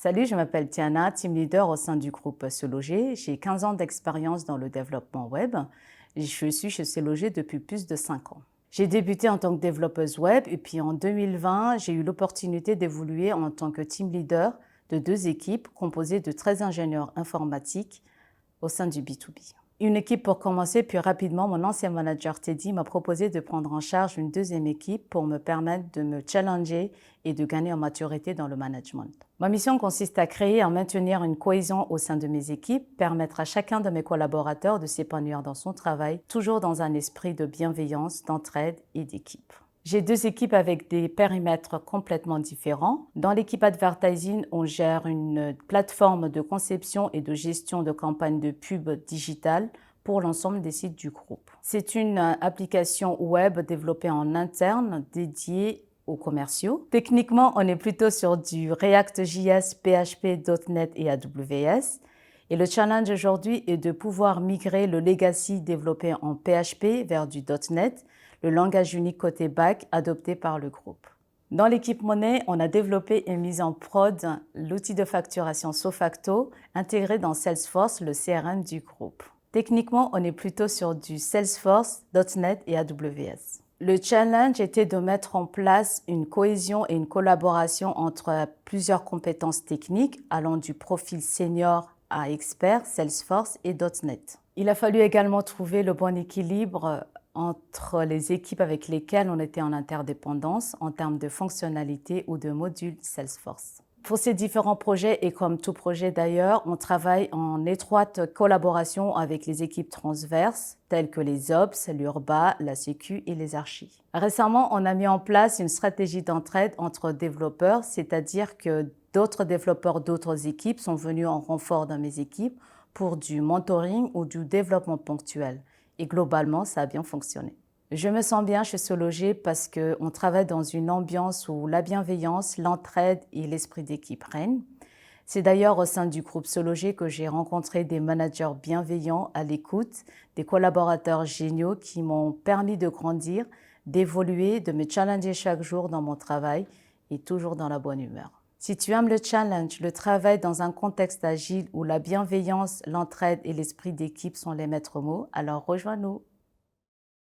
Salut, je m'appelle Tiana, team leader au sein du groupe Se Loger. J'ai 15 ans d'expérience dans le développement web. Je suis chez Se Loger depuis plus de 5 ans. J'ai débuté en tant que développeuse web et puis en 2020, j'ai eu l'opportunité d'évoluer en tant que team leader de 2 équipes composées de 13 ingénieurs informatiques au sein du B2B. Une équipe pour commencer, puis rapidement, mon ancien manager Teddy m'a proposé de prendre en charge une deuxième équipe pour me permettre de me challenger et de gagner en maturité dans le management. Ma mission consiste à créer et à maintenir une cohésion au sein de mes équipes, permettre à chacun de mes collaborateurs de s'épanouir dans son travail, toujours dans un esprit de bienveillance, d'entraide et d'équipe. J'ai 2 équipes avec des périmètres complètement différents. Dans l'équipe advertising, on gère une plateforme de conception et de gestion de campagnes de pub digitales pour l'ensemble des sites du groupe. C'est une application web développée en interne dédiée aux commerciaux. Techniquement, on est plutôt sur du React.js, PHP, .NET et AWS. Et le challenge aujourd'hui est de pouvoir migrer le legacy développé en PHP vers du .NET, le langage unique côté back adopté par le groupe. Dans l'équipe Monnaie, on a développé et mis en prod l'outil de facturation Sofacto intégré dans Salesforce, le CRM du groupe. Techniquement, on est plutôt sur du Salesforce, .NET et AWS. Le challenge était de mettre en place une cohésion et une collaboration entre plusieurs compétences techniques allant du profil senior à expert, Salesforce et .NET. Il a fallu également trouver le bon équilibre entre les équipes avec lesquelles on était en interdépendance en termes de fonctionnalités ou de modules Salesforce. Pour ces différents projets, et comme tout projet d'ailleurs, on travaille en étroite collaboration avec les équipes transverses telles que les Ops, l'Urba, la Sécu et les Archis. Récemment, on a mis en place une stratégie d'entraide entre développeurs, c'est-à-dire que d'autres développeurs d'autres équipes sont venus en renfort dans mes équipes pour du mentoring ou du développement ponctuel. Et globalement, ça a bien fonctionné. Je me sens bien chez Se Loger parce qu'on travaille dans une ambiance où la bienveillance, l'entraide et l'esprit d'équipe règnent. C'est d'ailleurs au sein du groupe Se Loger que j'ai rencontré des managers bienveillants à l'écoute, des collaborateurs géniaux qui m'ont permis de grandir, d'évoluer, de me challenger chaque jour dans mon travail et toujours dans la bonne humeur. Si tu aimes le challenge, le travail dans un contexte agile où la bienveillance, l'entraide et l'esprit d'équipe sont les maîtres mots, alors rejoins-nous.